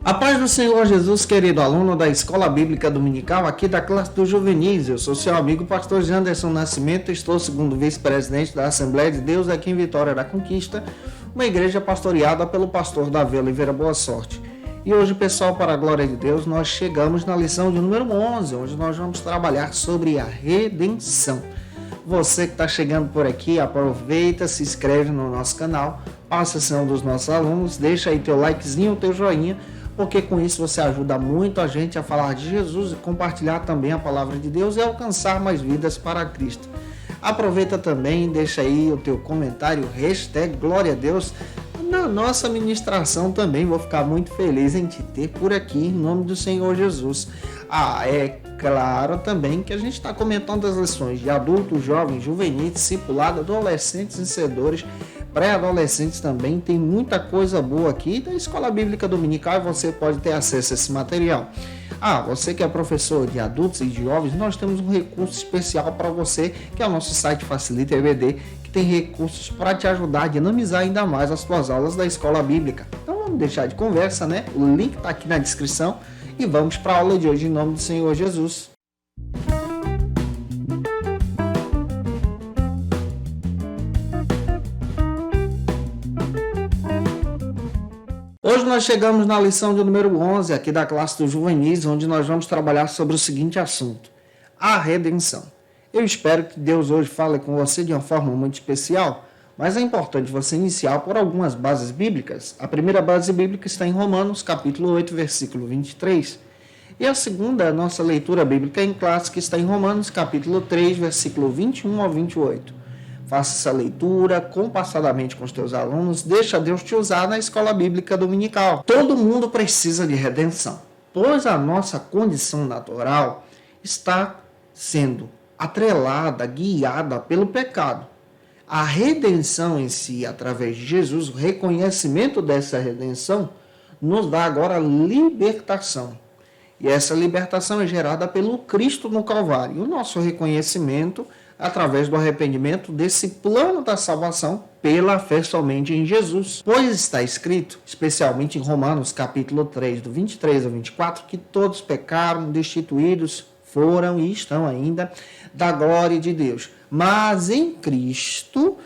A paz do Senhor Jesus, querido aluno da Escola Bíblica Dominical, aqui da classe dos juvenis. Eu sou seu amigo pastor Janderson Nascimento, estou segundo vice-presidente da Assembleia de Deus aqui em Vitória da Conquista, uma igreja pastoreada pelo pastor Davi Oliveira Boa Sorte. E hoje, pessoal, para a glória de Deus, nós chegamos na lição de número 11, onde nós vamos trabalhar sobre a redenção. Você que está chegando por aqui, aproveita, se inscreve no nosso canal, passa a ser um dos nossos alunos, deixa aí teu likezinho, teu joinha, porque com isso você ajuda muito a gente a falar de Jesus e compartilhar também a palavra de Deus e alcançar mais vidas para Cristo. Aproveita também, deixa aí o teu comentário, #Glória a Deus, na nossa ministração também. Vou ficar muito feliz em te ter por aqui, em nome do Senhor Jesus. É claro também que a gente está comentando as lições de adultos, jovens, juvenis, discipulado, adolescentes, vencedores, pré-adolescentes também. Tem muita coisa boa aqui da Escola Bíblica Dominical e você pode ter acesso a esse material. Você que é professor de adultos e de jovens, nós temos um recurso especial para você, que é o nosso site Facilita EBD, que tem recursos para te ajudar a dinamizar ainda mais as suas aulas da Escola Bíblica. Então vamos deixar de conversa, né? O link está aqui na descrição e vamos para a aula de hoje em nome do Senhor Jesus. Hoje nós chegamos na lição de número 11 aqui da classe dos juvenis, onde nós vamos trabalhar sobre o seguinte assunto: a redenção. Eu espero que Deus hoje fale com você de uma forma muito especial, mas é importante você iniciar por algumas bases bíblicas. A primeira base bíblica está em Romanos, capítulo 8, versículo 23. E a segunda, a nossa leitura bíblica em classe, que está em Romanos, capítulo 3, versículo 21 ao 28. Faça essa leitura compassadamente com os teus alunos, deixa Deus te usar na Escola Bíblica Dominical. Todo mundo precisa de redenção, pois a nossa condição natural está sendo atrelada, guiada pelo pecado. A redenção em si, através de Jesus, o reconhecimento dessa redenção, nos dá agora libertação. E essa libertação é gerada pelo Cristo no Calvário. E o nosso reconhecimento, através do arrependimento desse plano da salvação, pela fé somente em Jesus. Pois está escrito, especialmente em Romanos, capítulo 3, do 23 ao 24, que todos pecaram, destituídos foram e estão ainda da glória de Deus. Mas em Cristo,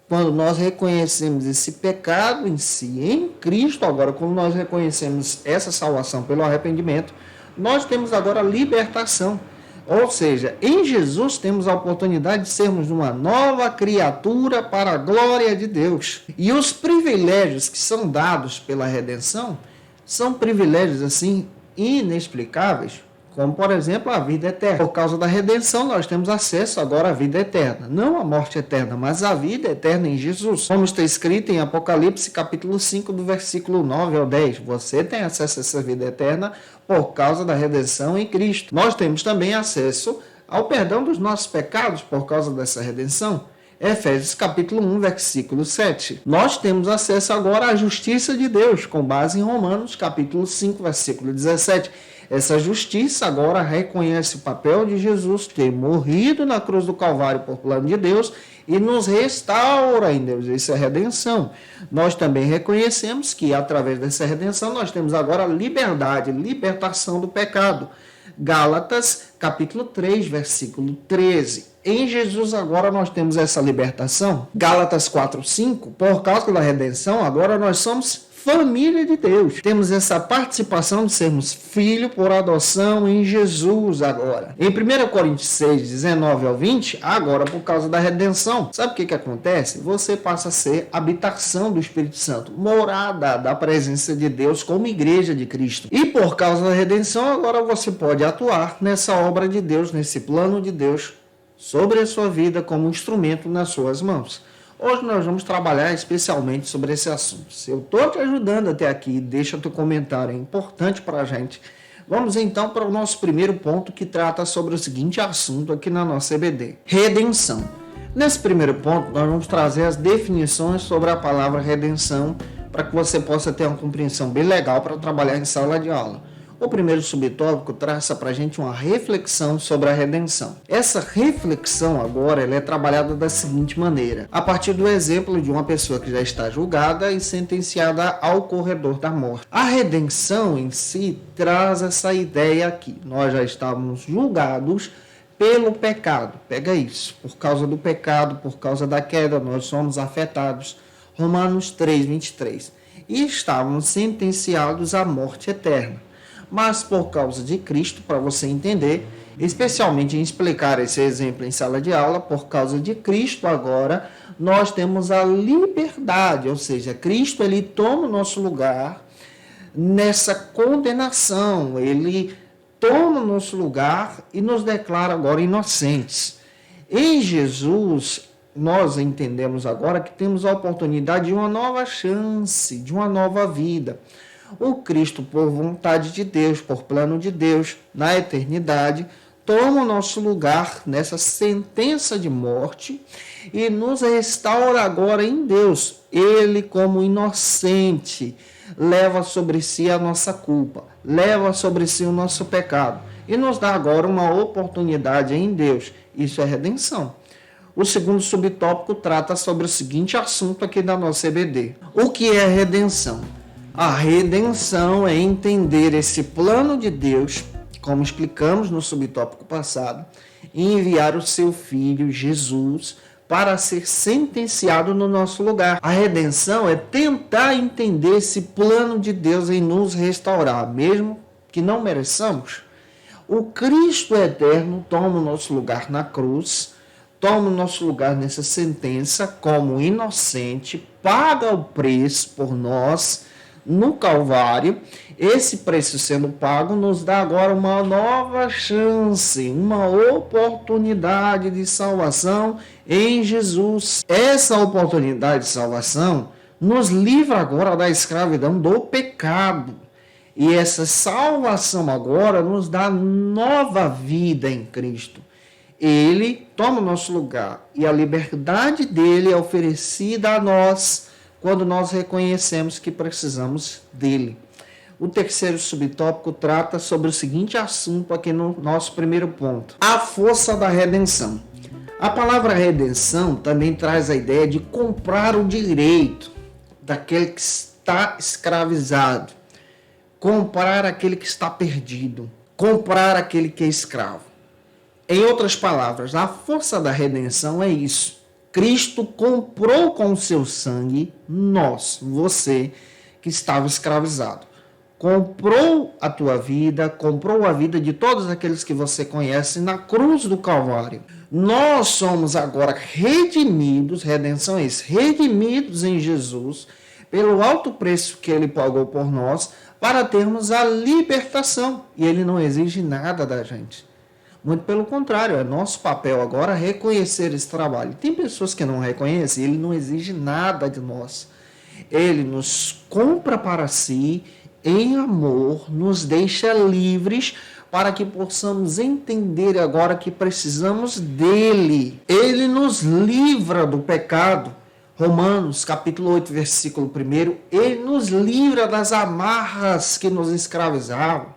quando nós reconhecemos esse pecado em si, em Cristo, agora, quando nós reconhecemos essa salvação pelo arrependimento, nós temos agora libertação. Ou seja, em Jesus temos a oportunidade de sermos uma nova criatura para a glória de Deus. E os privilégios que são dados pela redenção são privilégios assim inexplicáveis, como por exemplo a vida eterna. Por causa da redenção nós temos acesso agora à vida eterna, não à morte eterna, mas à vida eterna em Jesus. Como está escrito em Apocalipse capítulo 5, do versículo 9 ao 10, você tem acesso a essa vida eterna por causa da redenção em Cristo. Nós temos também acesso ao perdão dos nossos pecados por causa dessa redenção. Efésios capítulo 1, versículo 7. Nós temos acesso agora à justiça de Deus, com base em Romanos capítulo 5, versículo 17. Essa justiça agora reconhece o papel de Jesus ter morrido na cruz do Calvário por plano de Deus e nos restaura em Deus. Isso é redenção. Nós também reconhecemos que através dessa redenção nós temos agora liberdade, libertação do pecado. Gálatas capítulo 3, versículo 13. Em Jesus agora nós temos essa libertação. Gálatas 4, 5. Por causa da redenção agora nós somos família de Deus. Temos essa participação de sermos filho por adoção em Jesus agora. Em 1 Coríntios 6, 19 ao 20, agora por causa da redenção, sabe o que acontece? Você passa a ser habitação do Espírito Santo, morada da presença de Deus como igreja de Cristo. E por causa da redenção, agora você pode atuar nessa obra de Deus, nesse plano de Deus, sobre a sua vida como instrumento nas suas mãos. Hoje nós vamos trabalhar especialmente sobre esse assunto. Se eu estou te ajudando até aqui, deixa teu comentário, é importante para a gente. Vamos então para o nosso primeiro ponto, que trata sobre o seguinte assunto aqui na nossa EBD: redenção. Nesse primeiro ponto, nós vamos trazer as definições sobre a palavra redenção, para que você possa ter uma compreensão bem legal para trabalhar em sala de aula. O primeiro subtópico traça para a gente uma reflexão sobre a redenção. Essa reflexão agora ela é trabalhada da seguinte maneira, a partir do exemplo de uma pessoa que já está julgada e sentenciada ao corredor da morte. A redenção em si traz essa ideia aqui. Nós já estávamos julgados pelo pecado. Pega isso. Por causa do pecado, por causa da queda, nós somos afetados. Romanos 3:23. E estávamos sentenciados à morte eterna. Mas por causa de Cristo, para você entender, especialmente em explicar esse exemplo em sala de aula, por causa de Cristo agora, nós temos a liberdade, ou seja, Cristo ele toma o nosso lugar nessa condenação, ele toma o nosso lugar e nos declara agora inocentes. Em Jesus, nós entendemos agora que temos a oportunidade de uma nova chance, de uma nova vida. O Cristo, por vontade de Deus, por plano de Deus, na eternidade, toma o nosso lugar nessa sentença de morte e nos restaura agora em Deus. Ele, como inocente, leva sobre si a nossa culpa, leva sobre si o nosso pecado e nos dá agora uma oportunidade em Deus. Isso é redenção. O segundo subtópico trata sobre o seguinte assunto aqui da nossa EBD. O que é redenção? A redenção é entender esse plano de Deus, como explicamos no subtópico passado, e enviar o seu Filho, Jesus, para ser sentenciado no nosso lugar. A redenção é tentar entender esse plano de Deus em nos restaurar, mesmo que não mereçamos. O Cristo eterno toma o nosso lugar na cruz, toma o nosso lugar nessa sentença como inocente, paga o preço por nós, no Calvário. Esse preço sendo pago nos dá agora uma nova chance, uma oportunidade de salvação em Jesus. Essa oportunidade de salvação nos livra agora da escravidão do pecado. E essa salvação agora nos dá nova vida em Cristo. Ele toma o nosso lugar e a liberdade dele é oferecida a nós quando nós reconhecemos que precisamos dele. O terceiro subtópico trata sobre o seguinte assunto aqui no nosso primeiro ponto: a força da redenção. A palavra redenção também traz a ideia de comprar o direito daquele que está escravizado, comprar aquele que está perdido, comprar aquele que é escravo. Em outras palavras, a força da redenção é isso. Cristo comprou com o seu sangue nós, você que estava escravizado. Comprou a tua vida, comprou a vida de todos aqueles que você conhece na cruz do Calvário. Nós somos agora redimidos, redenção é isso, redimidos em Jesus, pelo alto preço que ele pagou por nós, para termos a libertação. E ele não exige nada da gente. Muito pelo contrário, é nosso papel agora reconhecer esse trabalho. Tem pessoas que não reconhecem, ele não exige nada de nós. Ele nos compra para si, em amor, nos deixa livres para que possamos entender agora que precisamos dele. Ele nos livra do pecado. Romanos, capítulo 8, versículo 1, ele nos livra das amarras que nos escravizavam.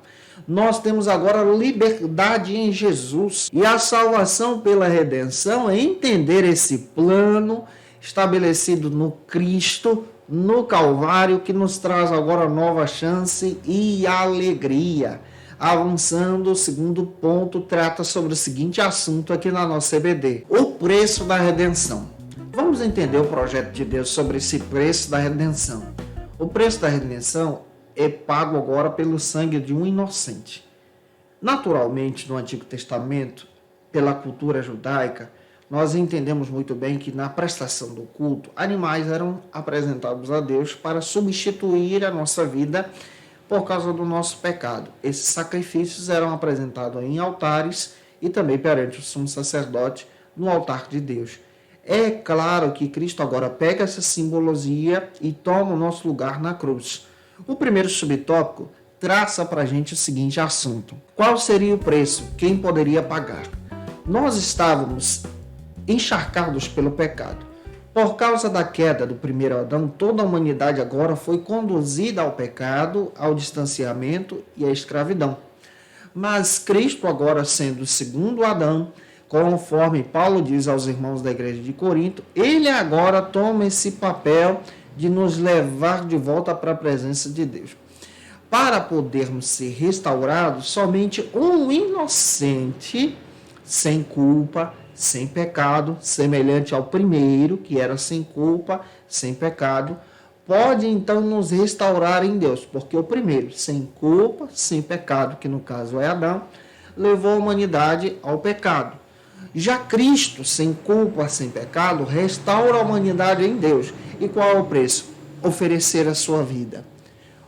Nós temos agora liberdade em Jesus. E a salvação pela redenção é entender esse plano estabelecido no Cristo, no Calvário, que nos traz agora nova chance e alegria. Avançando, o segundo ponto trata sobre o seguinte assunto aqui na nossa EBD: o preço da redenção. Vamos entender o projeto de Deus sobre esse preço da redenção. O preço da redenção é pago agora pelo sangue de um inocente. Naturalmente, no Antigo Testamento, pela cultura judaica, nós entendemos muito bem que na prestação do culto, animais eram apresentados a Deus para substituir a nossa vida por causa do nosso pecado. Esses sacrifícios eram apresentados em altares e também perante o sumo sacerdote no altar de Deus. É claro que Cristo agora pega essa simbologia e toma o nosso lugar na cruz. O primeiro subtópico traça para a gente o seguinte assunto: qual seria o preço? Quem poderia pagar? Nós estávamos encharcados pelo pecado. Por causa da queda do primeiro Adão, toda a humanidade agora foi conduzida ao pecado, ao distanciamento e à escravidão. Mas Cristo, agora sendo o segundo Adão, conforme Paulo diz aos irmãos da igreja de Corinto, ele agora toma esse papel de nos levar de volta para a presença de Deus. Para podermos ser restaurados, somente um inocente, sem culpa, sem pecado, semelhante ao primeiro, que era sem culpa, sem pecado, pode então nos restaurar em Deus, porque o primeiro, sem culpa, sem pecado, que no caso é Adão, levou a humanidade ao pecado. Já Cristo, sem culpa, sem pecado, restaura a humanidade em Deus. E qual é o preço? Oferecer a sua vida.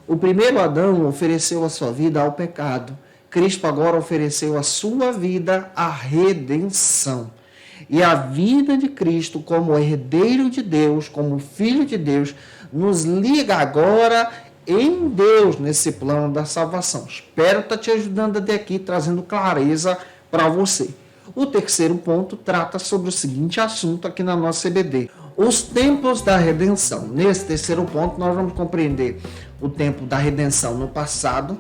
O primeiro Adão ofereceu a sua vida ao pecado. Cristo agora ofereceu a sua vida à redenção. E a vida de Cristo como herdeiro de Deus, como filho de Deus, nos liga agora em Deus nesse plano da salvação. Espero estar te ajudando até aqui, trazendo clareza para você. O terceiro ponto trata sobre o seguinte assunto aqui na nossa CBD: os tempos da redenção. Nesse terceiro ponto, nós vamos compreender o tempo da redenção no passado,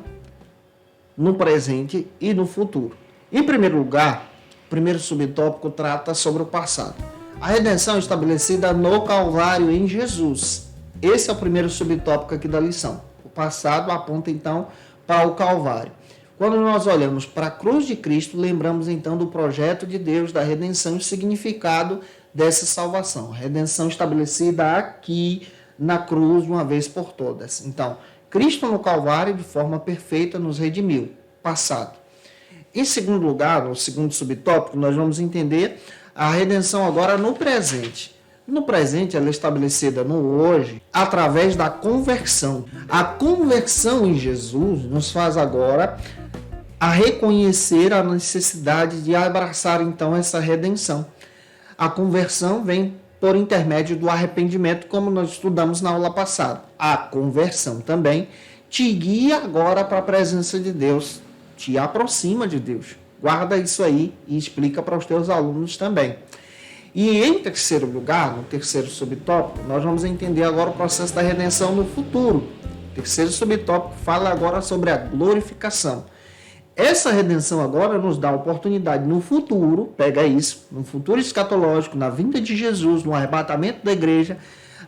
no presente e no futuro. Em primeiro lugar, o primeiro subtópico trata sobre o passado. A redenção é estabelecida no Calvário em Jesus. Esse é o primeiro subtópico aqui da lição. O passado aponta então para o Calvário. Quando nós olhamos para a cruz de Cristo, lembramos então do projeto de Deus, da redenção e o significado dessa salvação. Redenção estabelecida aqui na cruz de uma vez por todas. Então, Cristo no Calvário, de forma perfeita, nos redimiu. Passado. Em segundo lugar, no segundo subtópico, nós vamos entender a redenção agora no presente. No presente, ela é estabelecida no hoje através da conversão. A conversão em Jesus nos faz agora a reconhecer a necessidade de abraçar então essa redenção. A conversão vem por intermédio do arrependimento, como nós estudamos na aula passada. A conversão também te guia agora para a presença de Deus, te aproxima de Deus. Guarda isso aí e explica para os teus alunos também. E em terceiro lugar, no terceiro subtópico, nós vamos entender agora o processo da redenção no futuro. O terceiro subtópico fala agora sobre a glorificação. Essa redenção agora nos dá a oportunidade no futuro, pega isso, no futuro escatológico, na vinda de Jesus, no arrebatamento da igreja,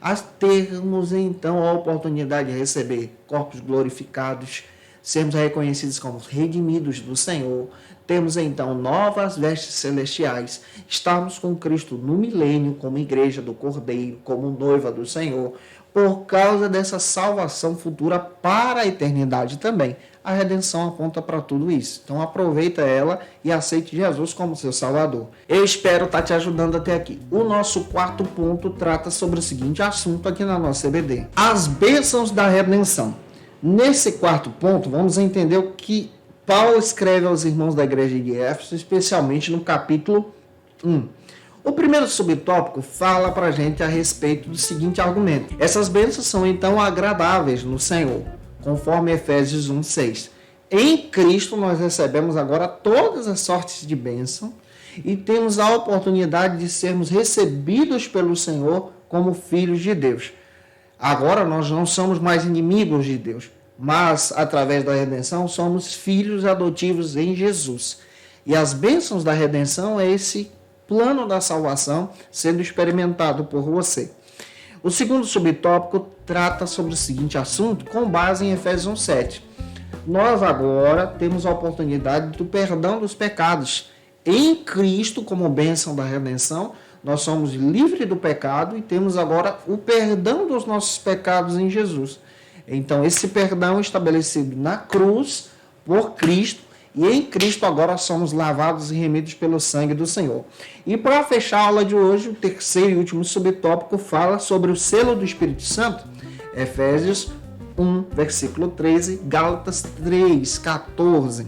a termos então a oportunidade de receber corpos glorificados, sermos reconhecidos como redimidos do Senhor, temos então novas vestes celestiais, estarmos com Cristo no milênio, como igreja do Cordeiro, como noiva do Senhor, por causa dessa salvação futura para a eternidade também. A redenção aponta para tudo isso. Então aproveita ela e aceite Jesus como seu Salvador. Eu espero estar te ajudando até aqui. O nosso quarto ponto trata sobre o seguinte assunto aqui na nossa CBD: as bênçãos da redenção. Nesse quarto ponto, vamos entender o que Paulo escreve aos irmãos da igreja de Éfeso, especialmente no capítulo 1. O primeiro subtópico fala para a gente a respeito do seguinte argumento: essas bênçãos são então agradáveis no Senhor, conforme Efésios 1:6. Em Cristo nós recebemos agora todas as sortes de bênção e temos a oportunidade de sermos recebidos pelo Senhor como filhos de Deus. Agora nós não somos mais inimigos de Deus, mas através da redenção somos filhos adotivos em Jesus. E as bênçãos da redenção é esse plano da salvação sendo experimentado por você. O segundo subtópico trata sobre o seguinte assunto com base em Efésios 1:7. Nós agora temos a oportunidade do perdão dos pecados. Em Cristo, como bênção da redenção, nós somos livres do pecado e temos agora o perdão dos nossos pecados em Jesus. Então, esse perdão é estabelecido na cruz por Cristo, e em Cristo agora somos lavados e remidos pelo sangue do Senhor. E para fechar a aula de hoje, o terceiro e último subtópico fala sobre o selo do Espírito Santo. Efésios 1, versículo 13, Gálatas 3, 14.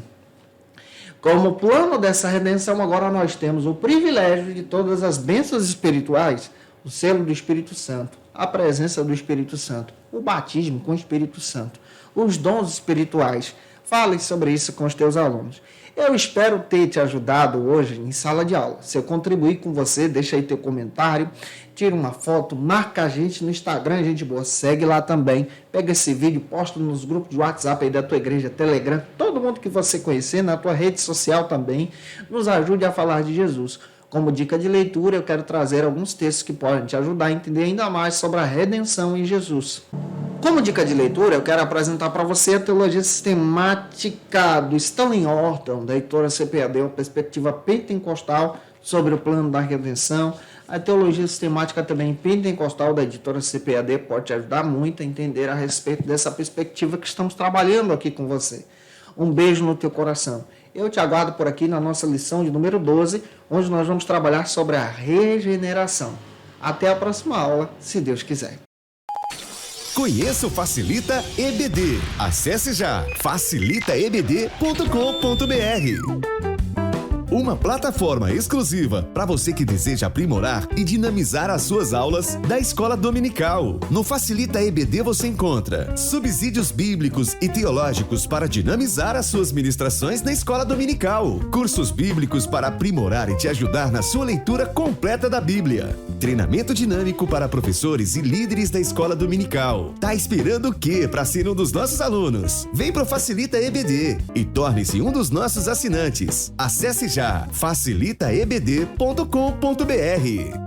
Como plano dessa redenção, agora nós temos o privilégio de todas as bênçãos espirituais, o selo do Espírito Santo, a presença do Espírito Santo, o batismo com o Espírito Santo, os dons espirituais. Fale sobre isso com os teus alunos. Eu espero ter te ajudado hoje em sala de aula. Se eu contribuir com você, deixa aí teu comentário, tira uma foto, marca a gente no Instagram, gente boa, segue lá também. Pega esse vídeo, posta nos grupos de WhatsApp aí da tua igreja, Telegram, todo mundo que você conhecer, na tua rede social também, nos ajude a falar de Jesus. Como dica de leitura, eu quero trazer alguns textos que podem te ajudar a entender ainda mais sobre a redenção em Jesus. Como dica de leitura, eu quero apresentar para você a Teologia Sistemática do Stanley Horton, da editora CPAD, uma perspectiva pentecostal sobre o plano da redenção. A Teologia Sistemática também pentecostal da editora CPAD pode te ajudar muito a entender a respeito dessa perspectiva que estamos trabalhando aqui com você. Um beijo no teu coração. Eu te aguardo por aqui na nossa lição de número 12, onde nós vamos trabalhar sobre a regeneração. Até a próxima aula, se Deus quiser. Conheça o Facilita EBD. Acesse já facilitaebd.com.br. Uma plataforma exclusiva para você que deseja aprimorar e dinamizar as suas aulas da escola dominical. No Facilita EBD você encontra subsídios bíblicos e teológicos para dinamizar as suas ministrações na escola dominical, cursos bíblicos para aprimorar e te ajudar na sua leitura completa da Bíblia, treinamento dinâmico para professores e líderes da escola dominical. Tá esperando o quê para ser um dos nossos alunos? Vem pro Facilita EBD e torne-se um dos nossos assinantes. Acesse já facilitaebd.com.br.